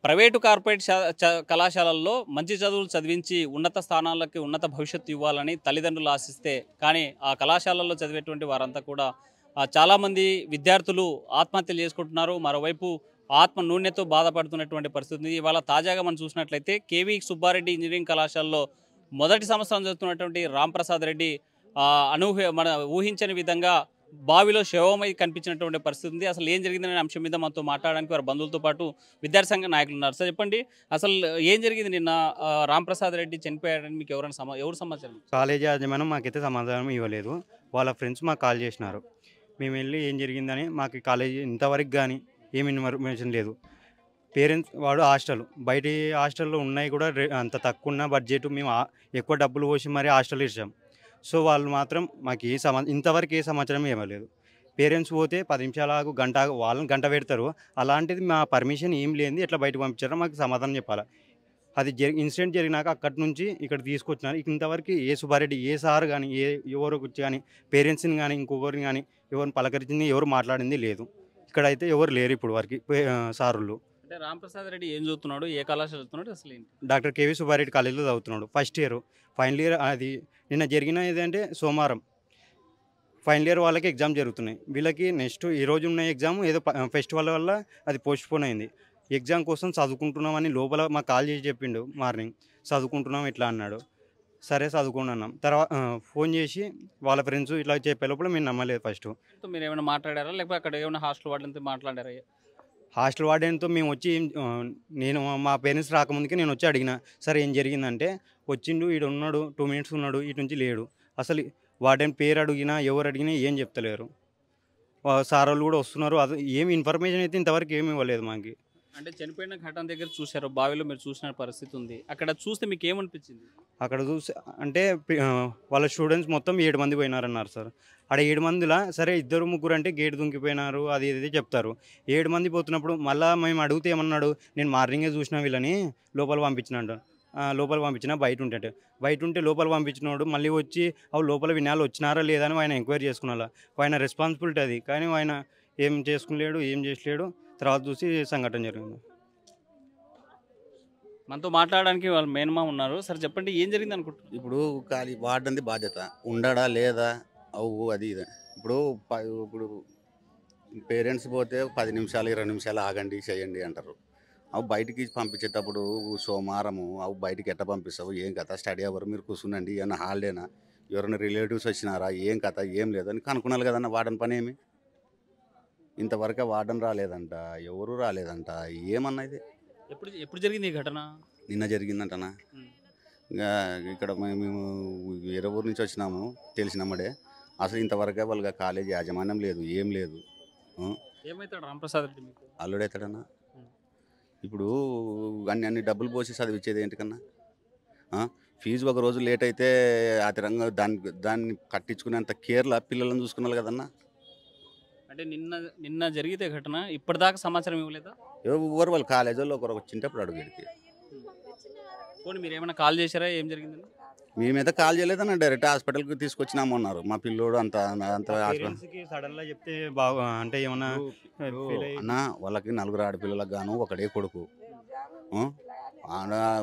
Private corporate కళాశాలల్లో మంచి చదువులు చదివించి ఉన్నత స్థానాలకి ఉన్నత భవిష్యత్తు ఇవ్వాలని తల్లిదండ్రులు ఆశిస్తే కానీ ఆ కళాశాలల్లో చదివేటువంటి వారంతా కూడా చాలామంది విద్యార్థులు ఆత్మహత్యలు చేసుకుంటున్నారు. మరోవైపు ఆత్మ నూనెతో బాధపడుతున్నటువంటి పరిస్థితి ఉంది. ఇవాళ తాజాగా మనం చూసినట్లయితే కేవీ సుబ్బారెడ్డి ఇంజనీరింగ్ కళాశాలలో మొదటి సంవత్సరం చదువుతున్నటువంటి రాంప్రసాద్ రెడ్డి మన ఊహించని విధంగా బావిలో శవమై కనిపించినటువంటి పరిస్థితి ఉంది. అసలు ఏం జరిగిందనే అంశం మీద మనతో మాట్లాడడానికి వారి బంధువులతో పాటు విద్యార్థి సంఘ నాయకులు ఉన్నారు. సార్ చెప్పండి, అసలు ఏం జరిగింది నిన్న? రాంప్రసాద్ రెడ్డి చనిపోయాడని మీకు ఎవరు సమాచారం? కాలేజీ యాజమాన్యం మాకైతే సమాధానం ఇవ్వలేదు. వాళ్ళ ఫ్రెండ్స్ మాకు కాల్ చేసినారు. మేము వెళ్ళి ఏం జరిగిందని మాకు కాలేజీ ఇంతవరకు కానీ ఏమి ఇన్ఫర్మేషన్ లేదు. పేరెంట్స్ వాడు బయట హాస్టల్లో ఉన్నాయి కూడా అంత తక్కువ ఉన్న బడ్జెట్ మేము ఎక్కువ డబ్బులు పోసి మరీ హాస్టల్ ఇచ్చాం. సో వాళ్ళు మాత్రం మాకు ఇంతవరకు ఏ సమాచారం ఇవ్వలేదు. పేరెంట్స్ పోతే 10 నిమిషాలు ఆగు, గంట ఆగు, వాళ్ళని గంట పెడతారు. అలాంటిది మా పర్మిషన్ ఏం లేనిది ఎట్లా బయటకు పంపించారో మాకు సమాధానం చెప్పాలి. అది ఇన్సిడెంట్ జరిగినాక అక్కడి నుంచి ఇక్కడ తీసుకొచ్చినారు. ఇంతవరకు ఏ సుబ్బారెడ్డి ఏ సార్ కానీ ఎవరు వచ్చి కానీ పేరెంట్స్ని కానీ ఇంకొకరిని కానీ ఎవరిని పలకరించింది ఎవరు మాట్లాడింది లేదు. ఇక్కడైతే ఎవరు లేరు ఇప్పుడు వరకు సారులు. అంటే రాంప్రసాద్ రెడ్డి ఏం చదువుతున్నాడు, ఏ కళాశాల చదువుతున్నాడు, అసలు ఏంటి? డాక్టర్ కేవీ సుబ్బారెడ్డి కాలేజీలో చదువుతున్నాడు, ఫస్ట్ ఇయర్. ఫైనల్ ఇయర్ అది నిన్న జరిగిన ఏదంటే సోమవారం ఫైనల్ ఇయర్ వాళ్ళకి ఎగ్జామ్ జరుగుతున్నాయి. వీళ్ళకి నెక్స్ట్ ఈరోజు ఉన్న ఎగ్జామ్ ఏదో ఫెస్టివల్ వల్ల అది పోస్ట్పోన్ అయింది. ఎగ్జామ్ కోసం చదువుకుంటున్నామని లోపల మాకు కాల్ చేసి చెప్పిండు మార్నింగ్. చదువుకుంటున్నాం ఇట్లా అన్నాడు. సరే చదువుకోండి అన్నాం. తర్వాత ఫోన్ చేసి వాళ్ళ ఫ్రెండ్స్ ఇట్లా చెప్పే లోపల మేము నమ్మలేదు. ఫస్ట్ మీరు ఏమైనా మాట్లాడారా, లేకపోతే అక్కడ ఏమైనా హాస్టల్ వార్డెన్తో మాట్లాడారా? హాస్టల్ వార్డెన్తో మేము వచ్చి నేను మా పేరెంట్స్ రాకముందుకే నేను వచ్చి అడిగిన, సరే ఏం జరిగిందంటే వచ్చిండు, ఈడు ఉన్నాడు, 2 మినిట్స్ ఉన్నాడు, ఇటు నుంచి లేడు. అసలు వార్డెన్ పేరు అడిగినా ఎవరు అడిగినా ఏం చెప్తలేరు. సార్ వాళ్ళు కూడా వస్తున్నారు. అది ఏమి ఇన్ఫర్మేషన్ అయితే ఇంతవరకు ఏమి ఇవ్వలేదు మాకు. అంటే చనిపోయిన ఘటన దగ్గర చూశారు, బావిలో మీరు చూసిన పరిస్థితి ఉంది. అక్కడ చూస్తే మీకు ఏమనిపించింది? అక్కడ చూసి అంటే వాళ్ళ స్టూడెంట్స్ మొత్తం 7 మంది పోయినారన్నారు సార్. ఆడ 7 మందిలా సరే 2-3 అంటే గేట్ దుంకిపోయినారు అది ఇది చెప్తారు. 7 మంది పోతున్నప్పుడు మళ్ళీ మేము అడిగితే ఏమన్నాడు, నేను మార్నింగే చూసిన వీళ్ళని లోపల పంపించినాడు. లోపల పంపించిన బయట ఉంటే లోపల పంపించినాడు. మళ్ళీ వచ్చి అవి లోపల వినాలు వచ్చినారా లేదా అని ఆయన ఎంక్వైరీ చేసుకున్నా. ఆయన రెస్పాన్సిబిలిటీ అది. కానీ ఆయన ఏం చేసుకులేడు, ఏం చేసలేడు. తర్వాత చూసి సంఘటన జరిగింది. మనతో మాట్లాడడానికి వాళ్ళు మేనమా ఉన్నారు. సరే చెప్పండి, ఏం జరిగింది అనుకుంటున్నారు? ఇప్పుడు వార్డెన్ది బాధ్యత ఉండడా లేదా అవు అది ఇది. ఇప్పుడు పేరెంట్స్ పోతే 10 నిమిషాలు 20 నిమిషాలు ఆగండి చేయండి అంటారు. అవి బయటికి పంపించేటప్పుడు సోమవారము అవి బయటికి ఎట్ట పంపిస్తావు, ఏం కథ, స్టడీ అవర్ మీరు కూర్చుండండి, ఏమన్నా హాలిడేనా, ఎవరైనా రిలేటివ్స్ వచ్చినారా, ఏం కథ ఏం లేదని కనుక్కున్నారు కదన్న. వార్డెన్ పని ఏమి? ఇంతవరకు వార్డెన్ రాలేదంట, ఎవరు రాలేదంట. ఏమన్నా ఇది ఎప్పుడు జరిగింది ఈ ఘటన? నిన్న జరిగిందంటనా. ఇంకా ఇక్కడ మేము వేరే ఊరు నుంచి వచ్చినాము తెలిసినమ్మడే. అసలు ఇంతవరకే వాళ్ళకి కాలేజీ యాజమాన్యం లేదు, ఏం లేదు. ఏమవుతాడు రాంప్రసాద్ రెడ్డి మీకు? అల్లుడవుతాడన్నా. ఇప్పుడు అన్ని డబ్బులు పోసి చదివించేది ఏంటికన్నా? ఫీజు ఒక రోజు లేట్ అయితే అతిరంగా దాన్ని కట్టించుకునేంత కేర్లా పిల్లలను చూసుకున్నారు కదన్నా. అంటే నిన్న జరిగితే ఘటన ఇప్పటిదాకా సమాచారం ఇవ్వలేదా? ఎవరు వాళ్ళు కాలేజీ వాళ్ళు ఒకరు వచ్చింటప్పుడు అడుగుడికి పోనీ మీరు ఏమైనా కాల్ చేశారా, ఏం జరిగిందని? మేమైతే కాల్ చేయలేదన్న, డైరెక్ట్ హాస్పిటల్కి తీసుకొచ్చినాము అన్నారు. మా పిల్లోడు అంత సడన్గా చెప్తే బాగా అంటే ఏమన్నా అన్న. వాళ్ళకి 4 ఆడపిల్లలకు గాను ఒకడే కొడుకు.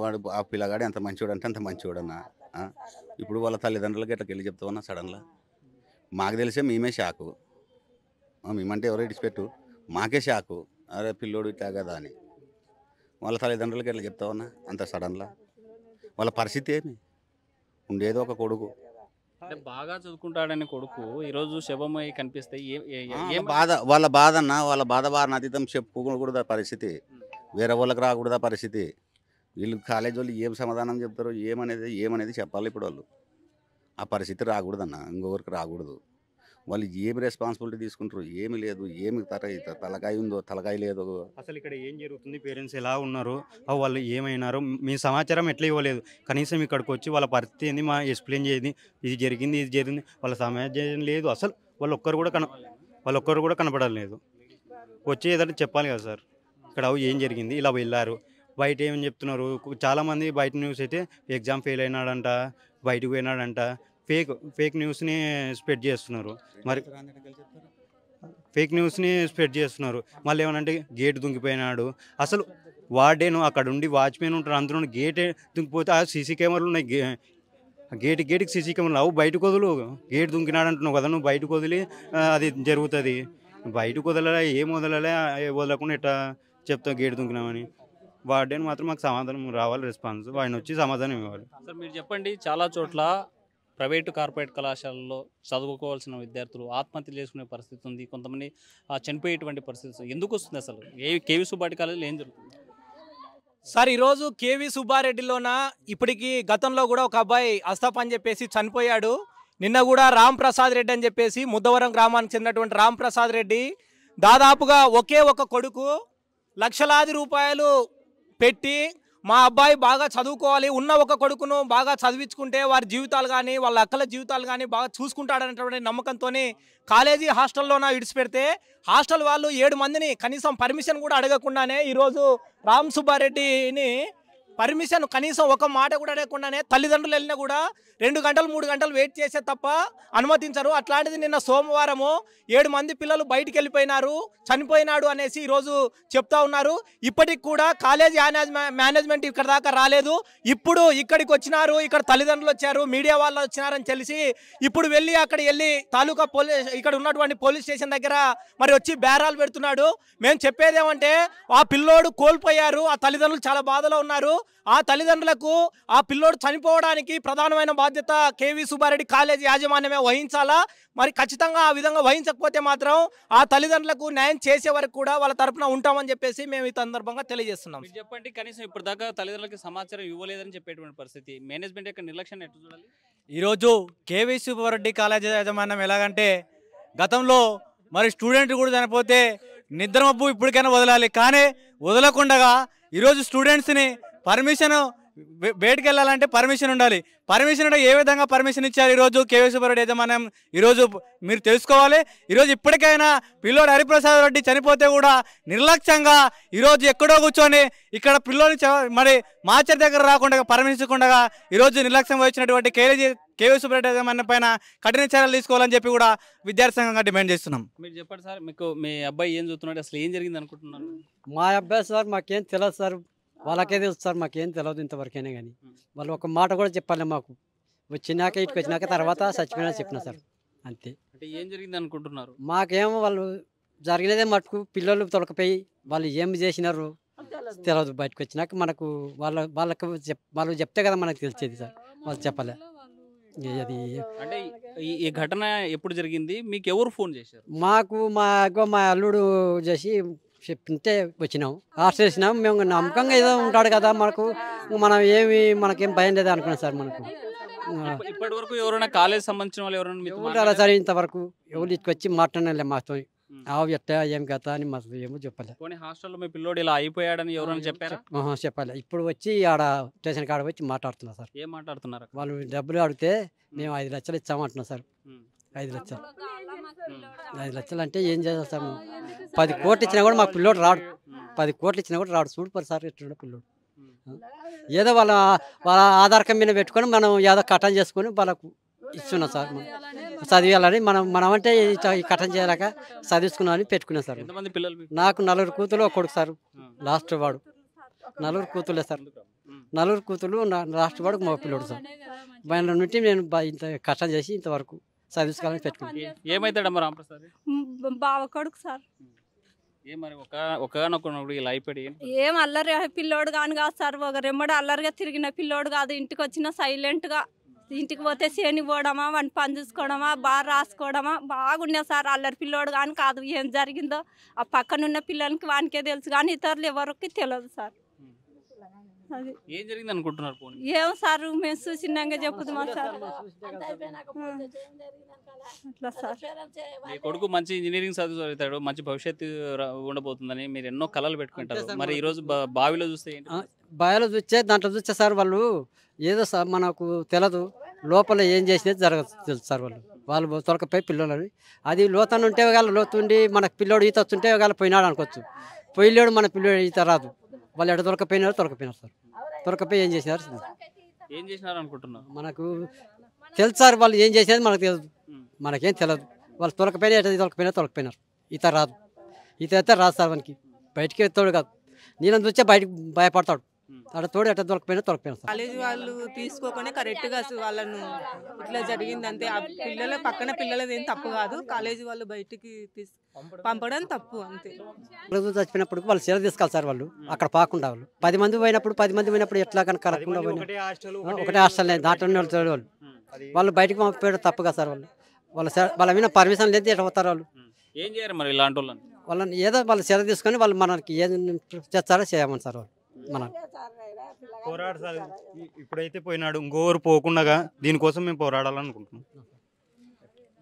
వాడు ఆ పిల్లగాడు ఎంత మంచివాడు అంటే అంత మంచివాడు అన్న. ఇప్పుడు వాళ్ళ తల్లిదండ్రులకి ఎట్లా వెళ్ళి చెప్తావన్నా సడన్గా? మాకు తెలిసే మేమే షాకు. మేమంటే ఎవరో ఇడిచిపెట్టు, మాకే షాకు. అరే పిల్లోడు ఇట్లా కదా అని. వాళ్ళ తల్లిదండ్రులకి ఎట్లా చెప్తావన్నా అంత సడన్గా? వాళ్ళ పరిస్థితి ఏమి? ఉండేది ఒక కొడుకు. అంటే బాగా చదువుకుంటాడని కొడుకు ఈరోజు శవమై కనిపిస్తే వాళ్ళ బాధ అన్న. వాళ్ళ బాధ వారిని అతీతం చెప్పుకోకూడదు పరిస్థితి, వేరే వాళ్ళకి రాకూడదు పరిస్థితి. వీళ్ళు కాలేజీ వాళ్ళు ఏం సమాధానం చెప్తారు ఏమనేది చెప్పాలి. ఇప్పుడు వాళ్ళు ఆ పరిస్థితి రాకూడదన్న, ఇంకొకరికి రాకూడదు. వాళ్ళు ఏమి రెస్పాన్సిబిలిటీ తీసుకుంటారు, ఏమి లేదు, ఏమి తలకాయ ఉందో తలకాయ లేదో. అసలు ఇక్కడ ఏం జరుగుతుంది, పేరెంట్స్ ఎలా ఉన్నారు, వాళ్ళు ఏమైనారో మీ సమాచారం ఎట్లా ఇవ్వలేదు. కనీసం ఇక్కడికి వచ్చి వాళ్ళ పరిస్థితి ఏంది మా ఎక్స్ప్లెయిన్ చేయండి, ఇది జరిగింది వాళ్ళ సమాచారం లేదు. అసలు వాళ్ళు ఒక్కరు కూడా కనపడలేదు. వచ్చి ఏదంటే చెప్పాలి కదా సార్, ఇక్కడ ఏం జరిగింది, ఇలా వెళ్ళారు. బయట ఏమని చెప్తున్నారు, చాలామంది బయట న్యూస్ అయితే ఎగ్జామ్ ఫెయిల్ అయినాడంట, బయటకు పోయినాడంట, ఫేక్ న్యూస్ని స్ప్రెడ్ చేస్తున్నారు. మరి ఫేక్ న్యూస్ని స్ప్రెడ్ చేస్తున్నారు. మళ్ళీ ఏమనంటే గేట్ దుంకిపోయినాడు. అసలు వార్డెన్ అక్కడ ఉండి వాచ్మెన్ ఉంటారు, అందులో గేట్ దుంకిపోతే ఆ సీసీ కెమెరాలు ఉన్నాయి, గేటుకి సీసీ కెమెరాలు అవు బయటకు వదులు, గేట్ దుంకినాడు అంటున్నావు కదా నువ్వు, బయటకు వదిలి అది జరుగుతుంది. బయటకు వదలలే, ఏం వదలలే, వదలకుండా ఎట్లా చెప్తావు గేట్ దుంకినామని. వార్డెన్ మాత్రం మాకు సమాధానం రావాలి, రెస్పాన్స్ ఆయన వచ్చి సమాధానం ఇవ్వాలి. సార్ మీరు చెప్పండి, చాలా చోట్ల ప్రైవేటు కార్పొరేట్ కళాశాలల్లో చదువుకోవాల్సిన విద్యార్థులు ఆత్మహత్యలు చేసుకునే పరిస్థితి ఉంది, కొంతమంది చనిపోయేటువంటి పరిస్థితి ఎందుకు వస్తుంది అసలు? కేవీ సుబ్బారెడ్డి కాలేజీలో ఏం జరుగుతుంది సార్? ఈరోజు కేవీ సుబ్బారెడ్డిలోన ఇప్పటికి గతంలో కూడా ఒక అబ్బాయి అస్తఫ్ అని చెప్పేసి చనిపోయాడు. నిన్న కూడా రామ్ ప్రసాద్ రెడ్డి అని చెప్పేసి ముద్దవరం గ్రామానికి చెందినటువంటి రామ్ ప్రసాద్ రెడ్డి దాదాపుగా ఒకే ఒక కొడుకు లక్షలాది రూపాయలు పెట్టి మా అబ్బాయి బాగా చదువుకోవాలి, ఉన్న ఒక కొడుకును బాగా చదివించుకుంటే వారి జీవితాలు కానీ వాళ్ళ అక్కల జీవితాలు కానీ బాగా చూసుకుంటాడనేటువంటి నమ్మకంతో కాలేజీ హాస్టల్లోన విడిచిపెడితే హాస్టల్ వాళ్ళు 7 మందిని కనీసం పర్మిషన్ కూడా అడగకుండానే ఈరోజు రామ్ సుబ్బారెడ్డిని పర్మిషన్ కనీసం ఒక మాట కూడా అడగకుండానే తల్లిదండ్రులు వెళ్ళినా కూడా 2 గంటలు 3 గంటలు వెయిట్ చేసే తప్ప అనుమతించరు. అట్లాంటిది నిన్న సోమవారము 7 మంది పిల్లలు బయటికి వెళ్ళిపోయినారు, చనిపోయినాడు అనేసి ఈరోజు చెప్తా ఉన్నారు. ఇప్పటికి కూడా కాలేజీ మేనేజ్మెంట్ ఇక్కడ దాకా రాలేదు. ఇప్పుడు ఇక్కడికి వచ్చినారు, ఇక్కడ తల్లిదండ్రులు వచ్చారు, మీడియా వాళ్ళు వచ్చినారని తెలిసి ఇప్పుడు వెళ్ళి తాలూకా ఇక్కడ ఉన్నటువంటి పోలీస్ స్టేషన్ దగ్గర మరి వచ్చి బేరాలు పెడుతున్నాడు. మేము చెప్పేదేమంటే ఆ పిల్లోడు కోల్పోయారు, ఆ తల్లిదండ్రులు చాలా బాధలో ఉన్నారు. ఆ తల్లిదండ్రులకు ఆ పిల్లోడు చనిపోవడానికి ప్రధానమైన బాధ్యత కేవీ సుబ్బారెడ్డి కాలేజీ యాజమాన్యమే వహించాలా. మరి ఖచ్చితంగా ఆ విధంగా వహించకపోతే మాత్రం ఆ తల్లిదండ్రులకు న్యాయం చేసే వరకు కూడా వాళ్ళ తరపున ఉంటామని చెప్పేసి మేము ఈ సందర్భంగా తెలియజేస్తున్నాం. మీరు చెప్పండి, కనీసం ఇప్పటిదాకా తల్లిదండ్రులకి సమాచారం ఇవ్వలేదని చెప్పేటువంటి పరిస్థితి, మేనేజ్మెంట్ యొక్క నిర్లక్ష్యాన్ని ఎట్లా చూడాలి? ఈరోజు కేవీ సుబ్బారెడ్డి కాలేజీ యాజమాన్యం ఎలాగంటే గతంలో మరి స్టూడెంట్ కూడా చనిపోతే నిద్రమబ్బు ఇప్పటికైనా వదలాలి, కానీ వదలకుండా ఈరోజు స్టూడెంట్స్ని పర్మిషన్ బయటికి వెళ్ళాలంటే పర్మిషన్ ఉండాలి. పర్మిషన్ అంటే ఏ విధంగా పర్మిషన్ ఇచ్చారు ఈరోజు కేవీ సుబ్బారెడ్డి యాజమాన్యం? ఈరోజు మీరు తెలుసుకోవాలి. ఈరోజు ఇప్పటికైనా పిల్లోడు హరిప్రసాద్ రెడ్డి చనిపోతే కూడా నిర్లక్ష్యంగా ఈరోజు ఎక్కడో కూర్చొని ఇక్కడ పిల్లోని మరి మాచర్ దగ్గర రాకుండా పర్మిషించకుండా ఈరోజు నిర్లక్ష్యం వహించినటువంటి కేవీ సుబ్బారెడ్డి యాజమాన్యం పైన కఠిన చర్యలు తీసుకోవాలని చెప్పి కూడా విద్యార్థి సంఘంగా డిమాండ్ చేస్తున్నాం. మీరు చెప్పండి సార్, మీకు మీ అబ్బాయి ఏం చూస్తున్నాడు, అసలు ఏం జరిగింది అనుకుంటున్నారు? మా అబ్బాయి సార్ మాకేం తెలియదు సార్, వాళ్ళకే తెలుసు సార్, మాకేం తెలియదు ఇంతవరకైనా. కానీ వాళ్ళు ఒక మాట కూడా చెప్పాలి మాకు, వచ్చినాక ఇటుకు వచ్చినాక తర్వాత చచ్చిపోయినా చెప్పిన సార్, అంతే. అంటే ఏం జరిగింది అనుకుంటున్నారు? మాకేమో వాళ్ళు జరిగినదే మటుకు పిల్లలు తొలకపోయి వాళ్ళు ఏం చేసినారు తెలియదు. బయటకు వచ్చినాక మనకు వాళ్ళు చెప్తే కదా మనకు తెలిసేది సార్, వాళ్ళు చెప్పలే. అది అంటే ఈ ఘటన ఎప్పుడు జరిగింది, మీకు ఎవరు ఫోన్ చేశారు? మాకు మా అల్లుడు చేసి చెప్తే వచ్చినాం, హాస్టల్ వేసినాం. మేము నమ్మకంగా ఏదో ఉంటాడు కదా మనకు, మనకేం భయం లేదు అనుకున్నాం సార్. మనకు ఇప్పటి వరకు ఎవరైనా కాలేజ్ సంబంధించిన వాళ్ళు ఎవరైనా సార్ ఇంతవరకు ఎవరు ఇటుకొచ్చి మాట్లాడలే మాతో, ఎట్టా ఏం కదా అని మాకు ఏమో చెప్పలే. కొన్ని హాస్టల్లో మీ పిల్లోడు ఇలా అయిపోయాడని ఎవరైనా చెప్పారా? చెప్పలే. ఇప్పుడు వచ్చి ఆడ స్టేషన్ కాడ వచ్చి మాట్లాడుతున్నారు సార్. ఏం మాట్లాడుతున్నారు? వాళ్ళు డబ్బులు అడిగితే మేము 5 లక్షలు ఇచ్చామంటున్నాం సార్. 5 లక్షలు 5 లక్షలు అంటే ఏం చేయాలి సార్? 10 కోట్లు ఇచ్చినా కూడా మా పిల్లోడు రాడు, 10 కోట్లు ఇచ్చినా కూడా రాడు. చూడు సార్ ఎట్లా పిల్లోడు. ఏదో వాళ్ళ ఆధార్ కార్డు మీద పెట్టుకొని మనం ఏదో కట్టం చేసుకొని వాళ్ళకు ఇస్తున్నాం సార్. చదివేయాలని మనం అంటే ఈ కట్టం చేయలేక చదివించుకున్నామని పెట్టుకున్నాం సార్. నాకు 4 కూతురు ఒక కొడుకు సార్, లాస్ట్ వాడు. 4 కూతురులే సార్, 4 కూతురు లాస్ట్ వాడు మా పిల్లోడు సార్. ఆయన నుండి నేను ఇంత కష్టం చేసి ఇంతవరకు చదివించుకోవాలని పెట్టుకున్నాను. ఏమైతాడమ్మా రామప్రసాద్? బావ కొడుకు సార్. ఇలా అయిపోయి ఏం అల్లరి పిల్లోడు కాని కాదు సార్, ఒక రెమ్మడు అల్లరిగా తిరిగిన పిల్లోడు కాదు. ఇంటికి వచ్చిన సైలెంట్గా, ఇంటికి పోతే శని పోవడమా, వాడిని పని చూసుకోవడమా, బాగా రాసుకోవడమా బాగుండే సార్. అల్లరి పిల్లోడు కానీ కాదు. ఏం జరిగిందో ఆ పక్కనున్న పిల్లలకి వానికే తెలుసు కానీ ఇతరులు ఎవరికి తెలియదు సార్. అది ఏం జరిగింది అనుకుంటున్నారు? ఏం సార్ మేము చూసినాక చెప్పుదామా సార్? అట్లా సార్. మీ కొడుకు మంచి ఇంజనీరింగ్ చదువుతాడు, మంచి భవిష్యత్తు ఉండబోతుందని మీరు ఎన్నో కళలు పెట్టుకుంటారు. మరి ఈరోజు బావిలో చూస్తే బావిలో దాంట్లో చూస్తే సార్ వాళ్ళు ఏదో సార్ మనకు తెలియదు, లోపల ఏం చేసినది జరగదు తెలుసు సార్. వాళ్ళు తొలకపోయి పిల్లలని అది లోతను ఉంటే ఒకవేళ లోతుండి మనకు పిల్లోడు ఈత వస్తుంటే ఒకవేళ పోయినాడు అనుకోవచ్చు. పోయిలేడు మన పిల్లోడు ఈత రాదు. వాళ్ళు ఎడ తొలకపోయినారు సార్. తొలకపోయి ఏం చేసినారు అనుకుంటున్నారు? మనకు తెలుసు సార్, వాళ్ళు ఏం చేసినది మనకు తెలియదు, మనకేం తెలియదు. వాళ్ళు తొలకపోయినా ఎట తొలకపోయినారు. ఈత రాదు, ఈత అయితే రాదు సార్. మనకి బయటికి ఎత్తాడు కాదు. నీళ్ళని చూస్తే బయటకు భయపడతాడు. అక్కడ తోడు ఎట్లా తొలకపోయినా సార్. కాలేజీ వాళ్ళు తీసుకోకుండా కరెక్ట్గా వాళ్ళను ఇట్లా జరిగింది అంతే. ఆ పిల్లల పక్కన పిల్లలది ఏం తప్పు కాదు, కాలేజీ వాళ్ళు బయటికి పంపడం తప్పు అంతే. రోజు చచ్చిపోయినప్పుడు వాళ్ళు సెలవు తీసుకోవాలి సార్. వాళ్ళు అక్కడ పాకుండా వాళ్ళు 10 మంది పోయినప్పుడు ఎట్లా కనుక కలగకుండా ఒకటే హాస్టల్ దాంట్లో వాళ్ళు బయటకు పంపేయడం తప్పు కదా సార్. వాళ్ళ మీద పర్మిషన్ లేదు ఎట్లా పోతారు వాళ్ళు. ఏం చేయరు మరి ఇలాంటి వాళ్ళని ఏదో వాళ్ళు సెలవు తీసుకొని వాళ్ళు మనకి ఏది చేస్తారో చేయమని సార్. వాళ్ళు మన పోరాడు సార్. ఇప్పుడైతే పోయినాడు, ఇంకోరు పోకుండా దీనికోసం మేము పోరాడాలనుకుంటున్నాం.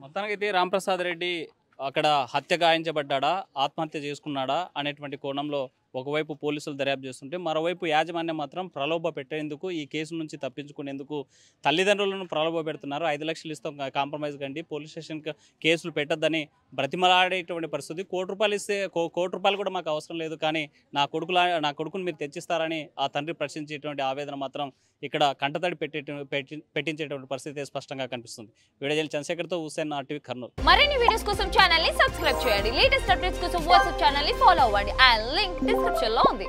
మొత్తానికైతే రాంప్రసాద్ రెడ్డి అక్కడ హత్య గాయించబడ్డా, ఆత్మహత్య చేసుకున్నాడా అనేటువంటి కోణంలో ఒకవైపు పోలీసులు దర్యాప్తు చేస్తుంటే మరోవైపు యాజమాన్యం మాత్రం ప్రలోభ పెట్టేందుకు, ఈ కేసు నుంచి తప్పించుకునేందుకు తల్లిదండ్రులను ప్రలోభ పెడుతున్నారు. 5 లక్షలు ఇస్తాం కాంప్రమైజ్ కండి, పోలీస్ స్టేషన్కి కేసులు పెట్టద్దని బ్రతిమలాడేటువంటి పరిస్థితి. ₹1 ఇస్తే ₹1 కూడా మాకు అవసరం లేదు, కానీ నా కొడుకును మీరు తెచ్చిస్తారని ఆ తండ్రి ప్రశ్నించేటువంటి ఆవేదన మాత్రం ఇక్కడ కంటతడి పెట్టించేటువంటి పరిస్థితి స్పష్టంగా కనిపిస్తుంది. వీడియో చంద్రశేఖర్తో హుస్సేన్, RTV కర్నూలు. మరిన్ని వీడియోస్ కోసం ఛానల్ ని సబ్స్క్రైబ్ చేయండి. లేటెస్ట్ అప్డేట్స్ కోసం వాట్సాప్ ఛానల్ ని ఫాలో అవ్వండి. ఆ లింక్ డిస్క్రిప్షన్ లో ఉంది.